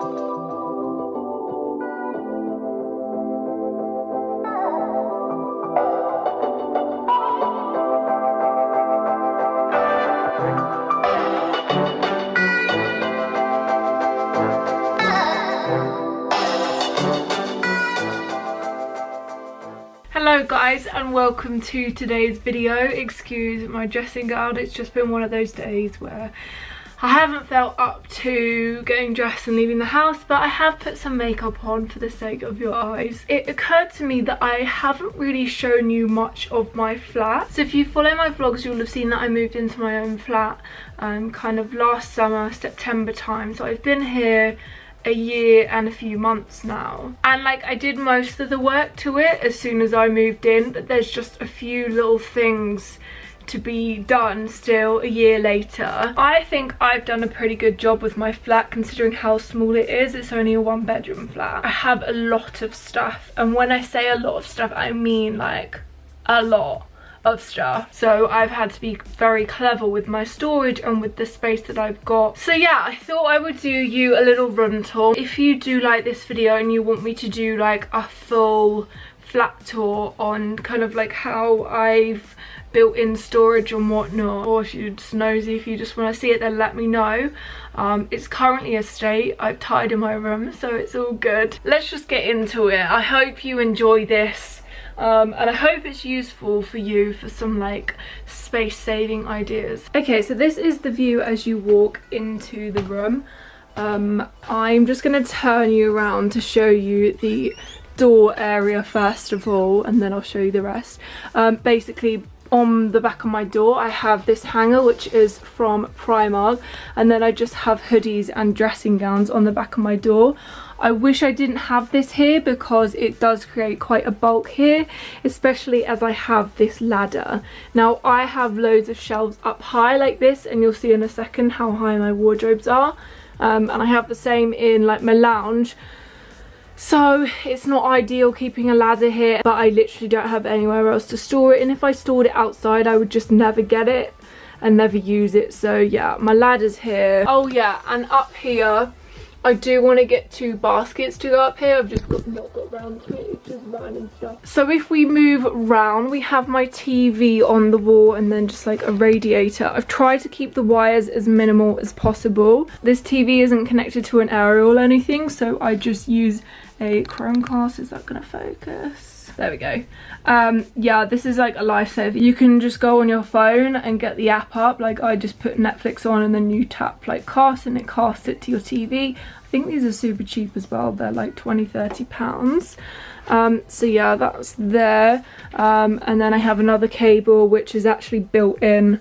Hello guys and welcome to today's video. Excuse my dressing gown, it's just been one of those days where I haven't felt up to getting dressed and leaving the house, but I have put some makeup on for the sake of your eyes. It occurred to me that I haven't really shown you much of my flat. So if you follow my vlogs, you'll have seen that I moved into my own flat kind of last summer, September time. So I've been here a year and a few months now, and like I did most of the work to it as soon as I moved in, but there's just a few little things to be done still a year later. I think I've done a pretty good job with my flat considering how small it is. It's only a 1-bedroom flat. I have a lot of stuff, and when I say a lot of stuff I mean like a lot of stuff. So I've had to be very clever with my storage and with the space that I've got. So yeah, I thought I would do you a little room tour. If you do like this video and you want me to do like a full flat tour on kind of like how I've built in storage and whatnot, or if you're just nosy, if you just want to see it, then let me know. It's currently a state. I've tidied my room, so it's all good. Let's just get into it. I hope you enjoy this. And I hope it's useful for you for some like space saving ideas. Okay, so this is the view as you walk into the room. I'm just going to turn you around to show you the door area first of all, and then I'll show you the rest. Basically on the back of my door I have this hanger which is from Primark, and then I just have hoodies and dressing gowns on the back of my door. I wish I didn't have this here because it does create quite a bulk here, especially as I have this ladder. Now I have loads of shelves up high like this, and you'll see in a second how high my wardrobes are, and I have the same in like my lounge. So it's not ideal keeping a ladder here, but I literally don't have anywhere else to store it, and if I stored it outside I would just never get it and never use it. So yeah, my ladder's here. Oh yeah, and up here I do want to get 2 baskets to go up here. I've just not got round to it, it's just random stuff. So if we move round, we have my TV on the wall and then just like a radiator. I've tried to keep the wires as minimal as possible. This TV isn't connected to an aerial or anything, so I just use a Chromecast. Is that gonna focus? There we go. Yeah, this is like a lifesaver. You can just go on your phone and get the app up. Like I just put Netflix on and then you tap like cast and it casts it to your TV. I think these are super cheap as well. They're like 20–30 pounds. So yeah, that's there. And then I have another cable which is actually built in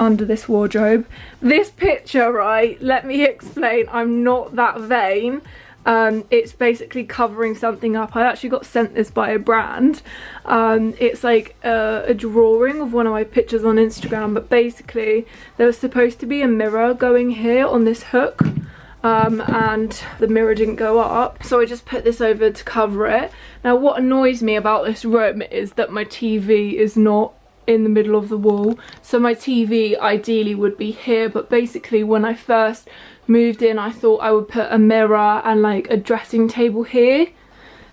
under this wardrobe. This picture, right, let me explain. I'm not that vain. It's basically covering something up. I actually got sent this by a brand. It's like a drawing of one of my pictures on Instagram, but basically there was supposed to be a mirror going here on this hook, and the mirror didn't go up, so I just put this over to cover it. Now what annoys me about this room is that my TV is not in the middle of the wall, so my TV ideally would be here, but basically when I first moved in I thought I would put a mirror and like a dressing table here.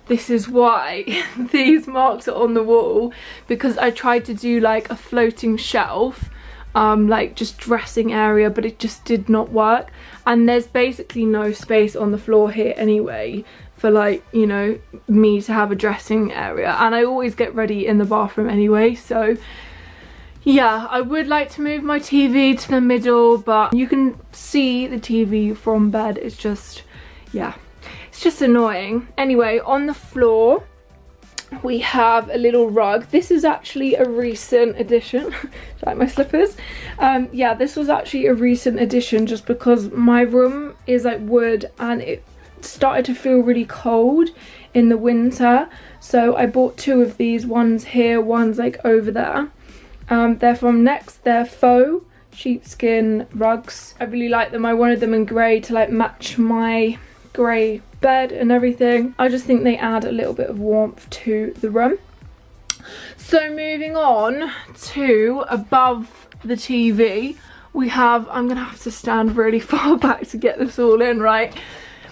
This is why these marks are on the wall, because I tried to do like a floating shelf, like just dressing area, but it just did not work, and there's basically no space on the floor here anyway for like, you know, me to have a dressing area, and I always get ready in the bathroom anyway. So yeah, I would like to move my TV to the middle, but you can see the TV from bed. It's just, yeah, it's just annoying. Anyway, on the floor we have a little rug. This is actually a recent addition. Like my slippers. Yeah, this was actually a recent addition just because my room is like wood and it started to feel really cold in the winter. So I bought 2 of these, one's here, one's like over there. They're from Next. They're faux sheepskin rugs. I really like them. I wanted them in grey to like match my grey bed and everything. I just think they add a little bit of warmth to the room. So moving on to above the TV, we have, I'm gonna have to stand really far back to get this all in, right?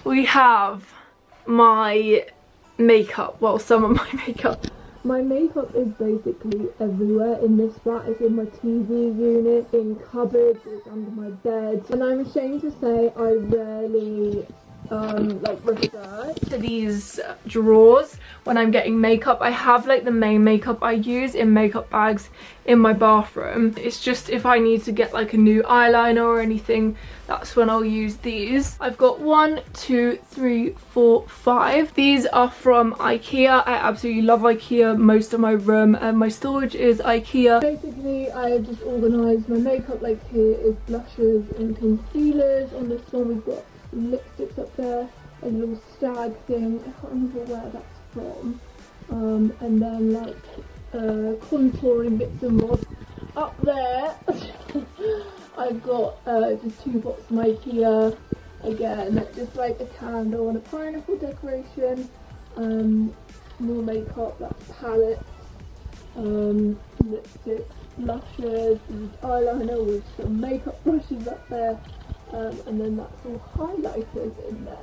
we have my makeup. Well, some of my makeup. My makeup is basically everywhere in this flat. It's in my TV unit, in cupboards, it's under my bed. And I'm ashamed to say I rarely like refer to these drawers when I'm getting makeup. I have like the main makeup I use in makeup bags in my bathroom. It's just if I need to get like a new eyeliner or anything, that's when I'll use these. I've got 1, 2, 3, 4, 5. These are from IKEA. I absolutely love IKEA. Most of my room and my storage is IKEA. Basically, I have just organised my makeup. Like here is blushes and concealers. On this one we've got lipsticks up there, a little stag thing. I can't remember where that's from. And then like contouring bits and bobs. Up there I've got just 2 boxes from IKEA. Again, just like a candle and a pineapple decoration. More makeup, that's palettes, lipsticks, blushes, eyeliner with some makeup brushes up there. And then that's all highlighters in there.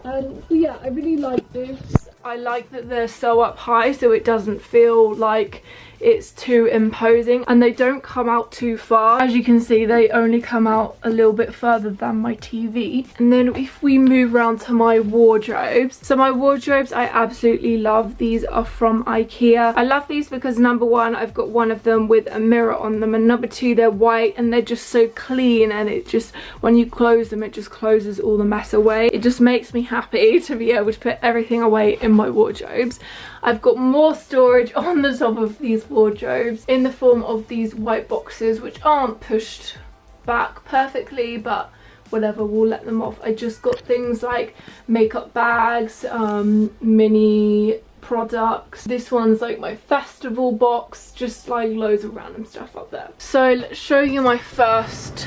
So yeah, I really like this. I like that they're so up high so it doesn't feel like it's too imposing, and they don't come out too far. As you can see, they only come out a little bit further than my TV. And then if we move around to my wardrobes, so my wardrobes I absolutely love. These are from IKEA. I love these because number 1, I've got one of them with a mirror on them, and number 2, they're white and they're just so clean, and it just, when you close them, it just closes all the mess away. It just makes me happy to be able to put everything away in my wardrobes. I've got more storage on the top of these wardrobes in the form of these white boxes, which aren't pushed back perfectly, but whatever, we'll let them off. I just got things like makeup bags, mini products. This one's like my festival box, just like loads of random stuff up there. So let's show you my first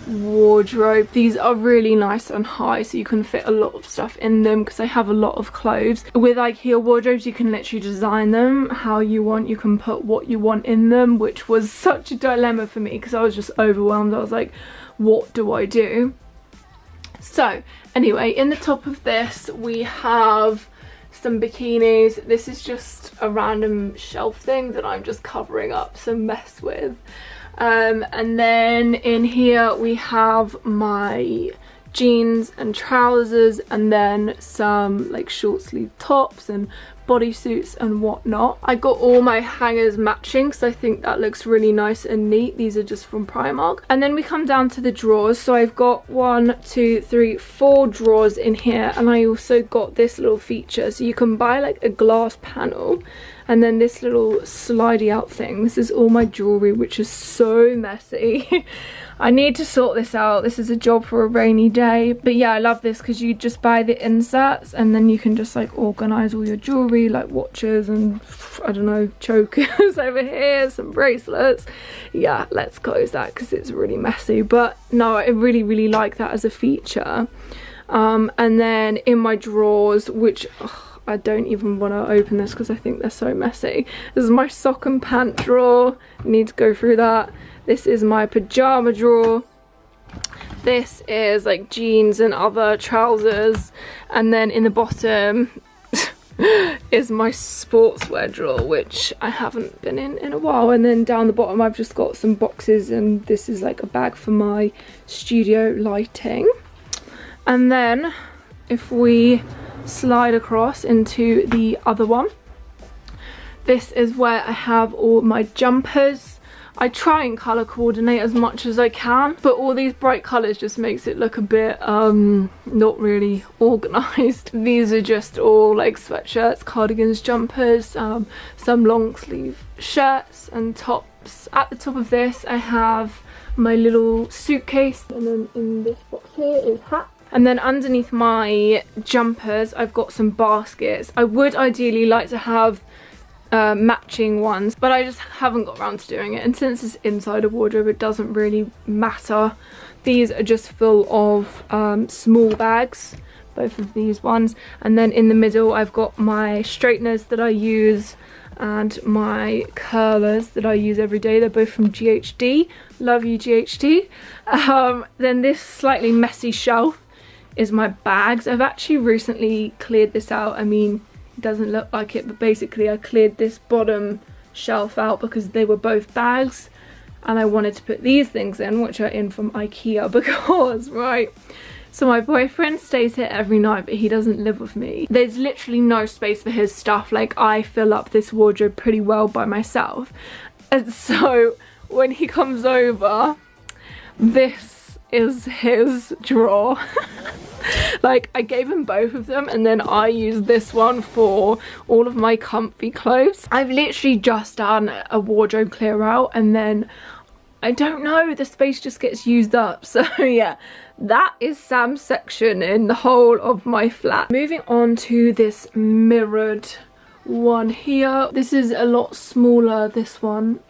wardrobe. These are really nice and high, so you can fit a lot of stuff in them because I have a lot of clothes. With IKEA wardrobes, you can literally design them how you want. You can put what you want in them, which was such a dilemma for me because I was just overwhelmed. I was like, what do I do? So anyway, in the top of this we have some bikinis. This is just a random shelf thing that I'm just covering up some mess with. And then in here we have my jeans and trousers, and then some like short sleeve tops and bodysuits and whatnot. I got all my hangers matching because I think that looks really nice and neat. These are just from Primark. And then we come down to the drawers. So I've got 1, 2, 3, 4 drawers in here, and I also got this little feature. So you can buy like a glass panel and then this little slidey out thing. This is all my jewellery, which is so messy. I need to sort this out. This is a job for a rainy day. But yeah, I love this because you just buy the inserts and then you can just like organise all your jewellery, like watches and I don't know, chokers over here, some bracelets. Yeah, let's close that because it's really messy. But no, I really, really like that as a feature. And then in my drawers, which I don't even want to open this because I think they're so messy. This is my sock and pant drawer. I need to go through that. This is my pajama drawer. This is like jeans and other trousers. And then in the bottom is my sportswear drawer, which I haven't been in a while. And then down the bottom I've just got some boxes, and this is like a bag for my studio lighting. And then if we slide across into the other one, this is where I have all my jumpers. I try and colour coordinate as much as I can, but all these bright colours just makes it look a bit not really organised. These are just all like sweatshirts, cardigans, jumpers, some long sleeve shirts and tops. At the top of this I have my little suitcase, and then in this box here is hats. And then underneath my jumpers I've got some baskets. I would ideally like to have matching ones, but I just haven't got around to doing it, and since it's inside a wardrobe it doesn't really matter. These are just full of small bags, both of these ones. And then in the middle I've got my straighteners that I use and my curlers that I use every day. They're both from GHD. Love you, GHD. Then this slightly messy shelf is my bags. I've actually recently cleared this out. I mean, it doesn't look like it, but basically I cleared this bottom shelf out because they were both bags, and I wanted to put these things in, which are in from IKEA, because right, so my boyfriend stays here every night, but he doesn't live with me. There's literally no space for his stuff. Like, I fill up this wardrobe pretty well by myself, and so when he comes over, this is his drawer. Like, I gave him both of them, and then I use this one for all of my comfy clothes. I've literally just done a wardrobe clear out, and then I don't know, the space just gets used up. So yeah, that is Sam's section in the whole of my flat. Moving on to this mirrored one here. This is a lot smaller, this one,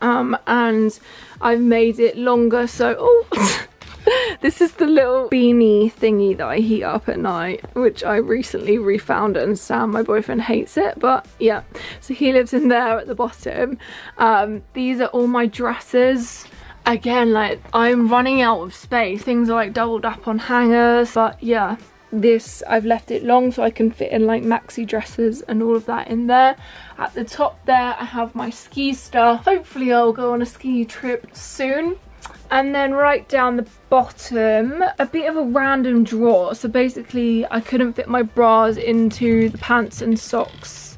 and I've made it longer, so oh this is the little beanie thingy that I heat up at night, which I recently refound, and Sam, my boyfriend, hates it, but yeah, so he lives in there at the bottom. These are all my dresses. Again, like, I'm running out of space. Things are like doubled up on hangers, but yeah, this, I've left it long so I can fit in like maxi dresses and all of that in there. At the top there I have my ski stuff. Hopefully I'll go on a ski trip soon. And then right down the bottom, a bit of a random drawer. So basically I couldn't fit my bras into the pants and socks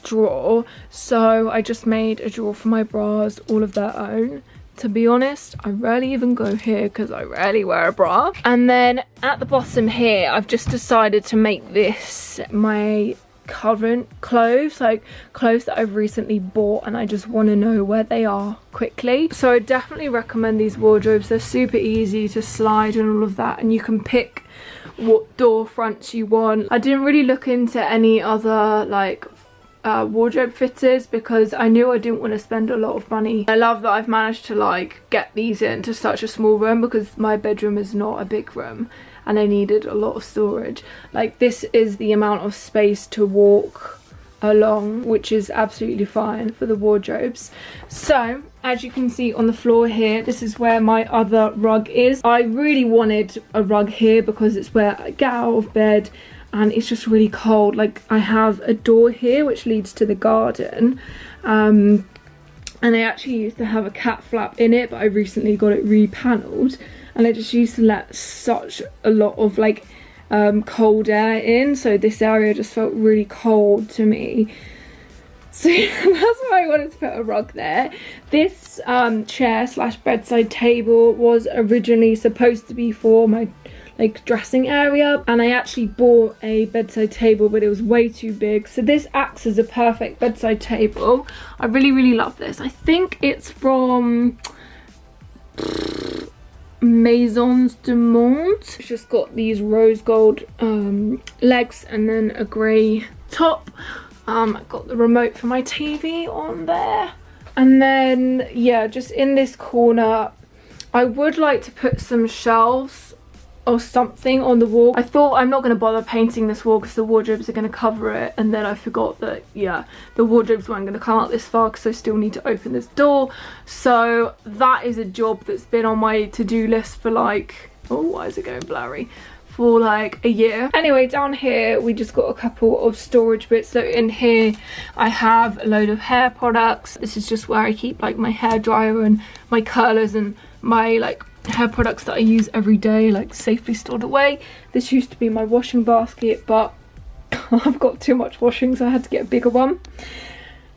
drawer, so I just made a drawer for my bras, all of their own. To be honest, I rarely even go here because I rarely wear a bra. And then at the bottom here, I've just decided to make this my current clothes, like clothes that I've recently bought and I just want to know where they are quickly. So I definitely recommend these wardrobes. They're super easy to slide and all of that, and you can pick what door fronts you want. I didn't really look into any other like wardrobe fitters because I knew I didn't want to spend a lot of money. I love that I've managed to like get these into such a small room because my bedroom is not a big room and I needed a lot of storage. Like, this is the amount of space to walk along, which is absolutely fine for the wardrobes. So as you can see on the floor here, this is where my other rug is. I really wanted a rug here because it's where I get out of bed and it's just really cold. Like, I have a door here which leads to the garden, and I actually used to have a cat flap in it, but I recently got it repanelled, and I just used to let such a lot of like cold air in, so this area just felt really cold to me. So that's why I wanted to put a rug there. This chair slash bedside table was originally supposed to be for my like dressing area, and I actually bought a bedside table but it was way too big, so this acts as a perfect bedside table. I really love this. I think it's from Maisons du Monde. It's just got these rose gold legs and then a grey top. I've got the remote for my TV on there, and then yeah, just in this corner I would like to put some shelves or something on the wall. I thought I'm not going to bother painting this wall because the wardrobes are going to cover it, and then I forgot that yeah, the wardrobes weren't going to come out this far because I still need to open this door. So that is a job that's been on my to-do list for like, oh, why is it going blurry, for like a year. Anyway, down here we just got a couple of storage bits. So in here I have a load of hair products. This is just where I keep like my hair dryer and my curlers and my like hair products that I use every day, like safely stored away. This used to be my washing basket, but I've got too much washing so I had to get a bigger one.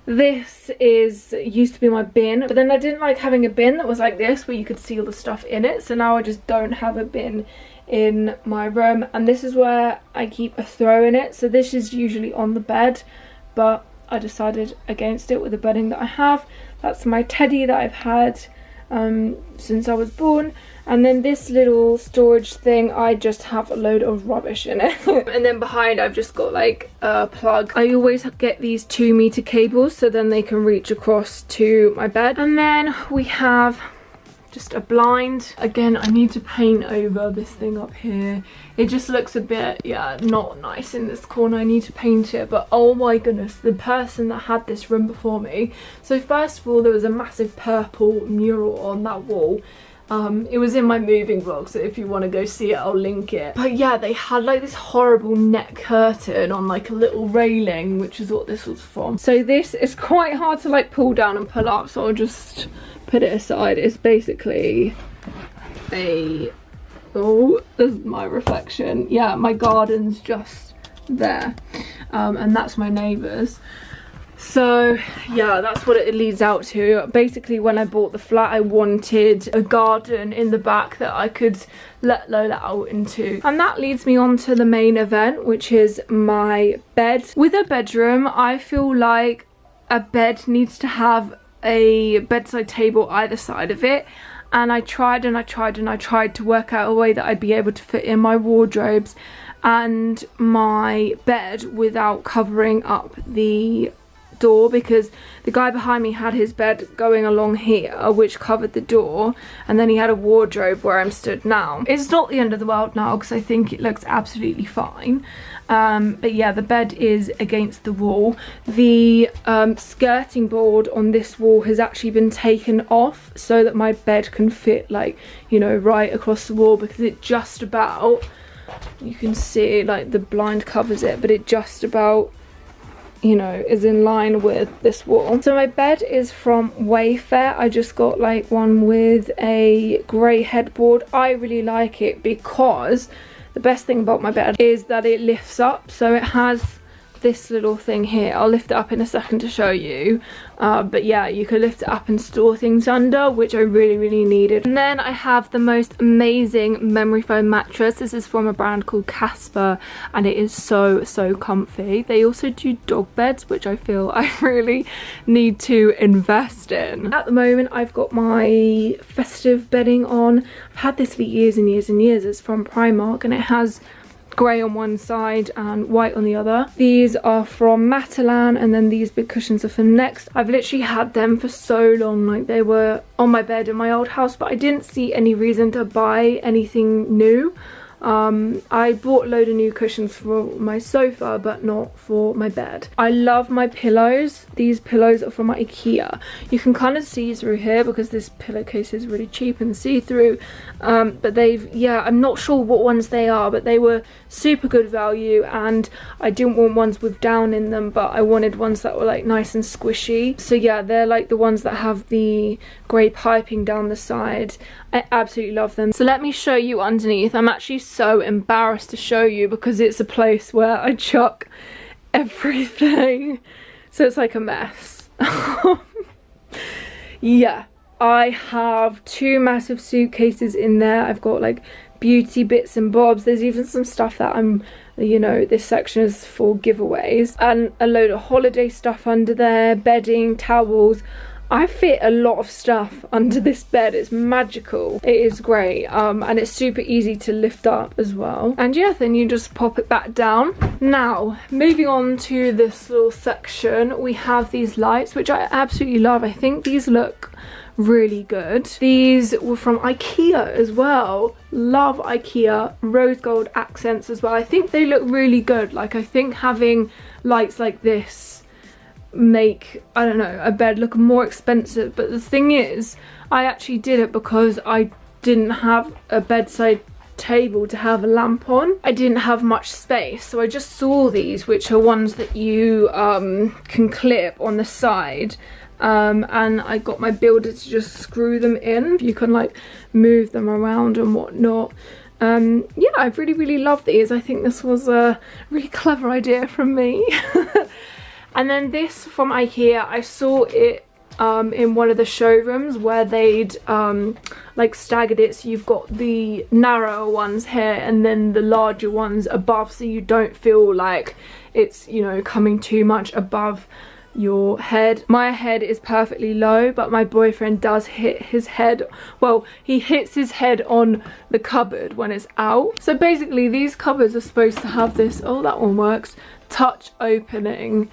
This used to be my bin, but then I didn't like having a bin that was like this where you could see all the stuff in it, so now I just don't have a bin in my room, and this is where I keep a throw in it. So this is usually on the bed, but I decided against it with the bedding that I have. That's my teddy that I've had since I was born, and then this little storage thing, I just have a load of rubbish in it. And then behind I've just got like a plug. I always get these 2-meter cables so then they can reach across to my bed. And then we have just a blind. Again, I need to paint over this thing up here. It just looks a bit, yeah, not nice in this corner. I need to paint it, but oh my goodness, the person that had this room before me. So first of all, there was a massive purple mural on that wall, It was in my moving vlog, so if you want to go see it, I'll link it. But yeah, they had like this horrible net curtain on like a little railing, which is what this was from. So this is quite hard to like pull down and pull up, so I'll just put it aside. It's basically a, oh, this is my reflection. Yeah, my garden's just there, and that's my neighbour's. So yeah, that's what it leads out to. Basically, when I bought the flat, I wanted a garden in the back that I could let Lola out into. And that leads me on to the main event, which is my bed. With a bedroom, I feel like a bed needs to have a bedside table either side of it. And I tried and I tried and I tried to work out a way that I'd be able to fit in my wardrobes and my bed without covering up the door, because the guy behind me had his bed going along here, which covered the door, and then he had a wardrobe where I'm stood now. It's not the end of the world now, because I think it looks absolutely fine. But yeah, the bed is against the wall. The skirting board on this wall has actually been taken off so that my bed can fit, like, you know, right across the wall, because it just about, you can see like the blind covers it, but it just about, you know, is in line with this wall. So my bed is from Wayfair. I just got like one with a grey headboard. I really like it because the best thing about my bed is that it lifts up. So it has this little thing here. I'll lift it up in a second to show you. But yeah, you can lift it up and store things under, which I really needed. And then I have the most amazing memory foam mattress. This is from a brand called Casper, and it is so comfy. They also do dog beds, which I feel I really need to invest in. At the moment, I've got my festive bedding on. I've had this for years and years and years. It's from Primark, and it has grey on one side and white on the other. These are from Matalan, and then these big cushions are from Next. I've literally had them for so long, like they were on my bed in my old house, but I didn't see any reason to buy anything new. I bought a load of new cushions for my sofa, but not for my bed. I love my pillows. These pillows are from IKEA. You can kind of see through here because this pillowcase is really cheap and see-through. But they've, yeah, I'm not sure what ones they are, but they were super good value, and I didn't want ones with down in them, but I wanted ones that were like nice and squishy. So yeah, they're like the ones that have the grey piping down the side. I absolutely love them. So let me show you underneath. I'm actually so embarrassed to show you because it's a place where I chuck everything. So it's like a mess. Yeah, I have 2 massive suitcases in there. I've got like beauty bits and bobs. There's even some stuff that I'm, you know, this section is for giveaways, and a load of holiday stuff under there, bedding, towels. I fit a lot of stuff under this bed. It's magical. It is great, and it's super easy to lift up as well. And yeah, then you just pop it back down. Now, moving on to this little section, we have these lights, which I absolutely love. I think these look really good. These were from IKEA as well. Love IKEA. Rose gold accents as well. I think they look really good. Like, I think having lights like this make, I don't know, a bed look more expensive. But the thing is, I actually did it because I didn't have a bedside table to have a lamp on. I didn't have much space, so I just saw these, which are ones that you can clip on the side, and I got my builder to just screw them in. You can like move them around and whatnot. Yeah, I really love these. I think this was a really clever idea from me. And then this from IKEA, I saw it in one of the showrooms where they'd like staggered it, so you've got the narrower ones here and then the larger ones above, so you don't feel like it's, you know, coming too much above your head. My head is perfectly low, but my boyfriend does hit his head, well, he hits his head on the cupboard when it's out. So basically these cupboards are supposed to have this, oh, that one works, touch opening,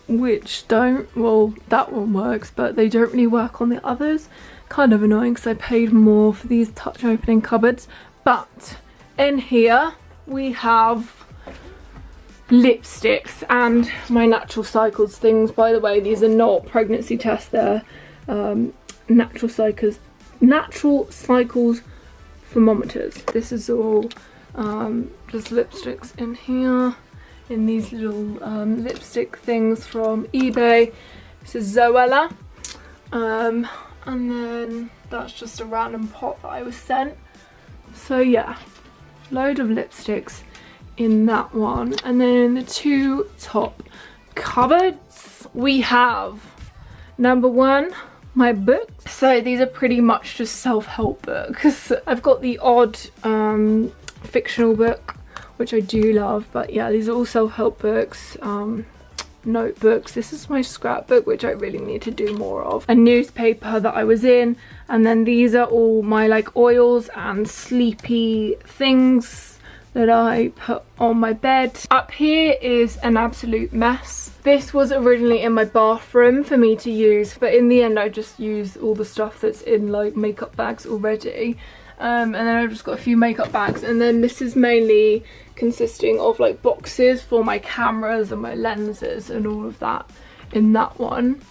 which don't, well, that one works, but they don't really work on the others. Kind of annoying because I paid more for these touch opening cupboards. But in here we have lipsticks and my natural cycles things. By the way, these are not pregnancy tests, they're natural cycles natural cycles thermometers. This is all just lipsticks in here, in these little lipstick things from eBay. This is Zoella. And then that's just a random pot that I was sent. So yeah, load of lipsticks in that one. And then in the two top cupboards, we have number one, my books. So these are pretty much just self-help books. I've got the odd fictional book, which I do love, but yeah, these are all self-help books. Notebooks. This is my scrapbook, which I really need to do more of. A newspaper that I was in, and then these are all my like oils and sleepy things that I put on my bed. Up here is an absolute mess. This was originally in my bathroom for me to use, but in the end I just used all the stuff that's in like makeup bags already. And then I've just got a few makeup bags, and then this is mainly consisting of like boxes for my cameras and my lenses and all of that in that one.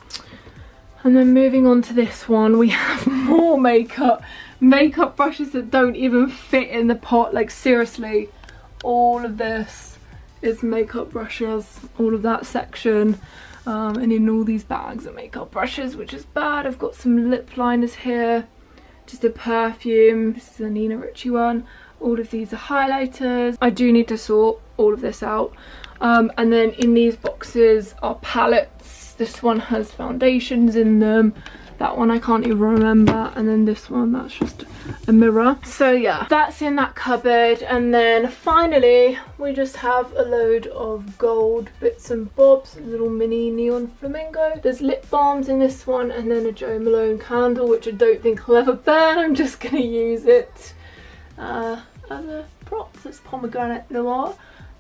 And then moving on to this one, we have more makeup brushes that don't even fit in the pot. Like seriously, all of this is makeup brushes, all of that section, and in all these bags are makeup brushes, which is bad. I've got some lip liners here, just a perfume. This is a Nina Ricci one. All of these are highlighters. I do need to sort all of this out. And then in these boxes are palettes. This one has foundations in them. That one I can't even remember. And then this one, that's just a mirror. So yeah, that's in that cupboard. And then finally, we just have a load of gold bits and bobs. A little mini neon flamingo. There's lip balms in this one, and then a Jo Malone candle, which I don't think will ever burn. I'm just gonna use it as a prop. It's pomegranate noir.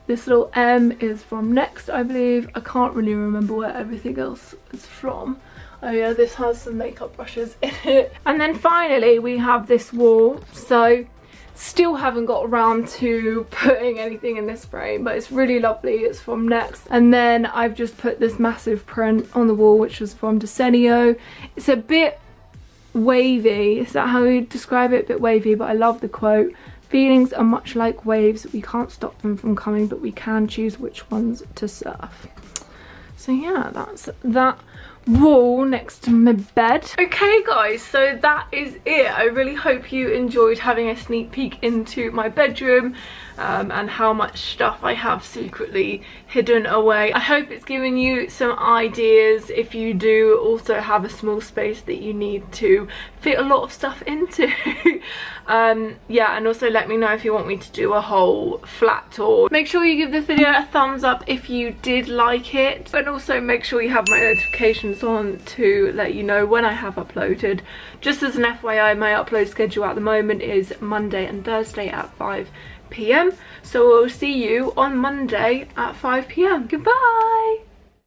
This little M is from Next, I believe. I can't really remember where everything else is from. Oh yeah, this has some makeup brushes in it. And then finally we have this wall. So still haven't got around to putting anything in this frame, but it's really lovely. It's from Next. And then I've just put this massive print on the wall, which was from Desenio. It's a bit wavy. Is that how you describe it? A bit wavy, but I love the quote. Feelings are much like waves. We can't stop them from coming, but we can choose which ones to surf. So yeah, that's that wall next to my bed. Okay guys, so that is it. I really hope you enjoyed having a sneak peek into my bedroom and how much stuff I have secretly hidden away. I hope it's given you some ideas if you do also have a small space that you need to fit a lot of stuff into. Yeah, and also let me know if you want me to do a whole flat tour. Make sure you give this video a thumbs up if you did like it, and also make sure you have my notifications on to let you know when I have uploaded. Just as an FYI, my upload schedule at the moment is Monday and Thursday at 5 PM. So we'll see you on Monday at 5 PM. Goodbye!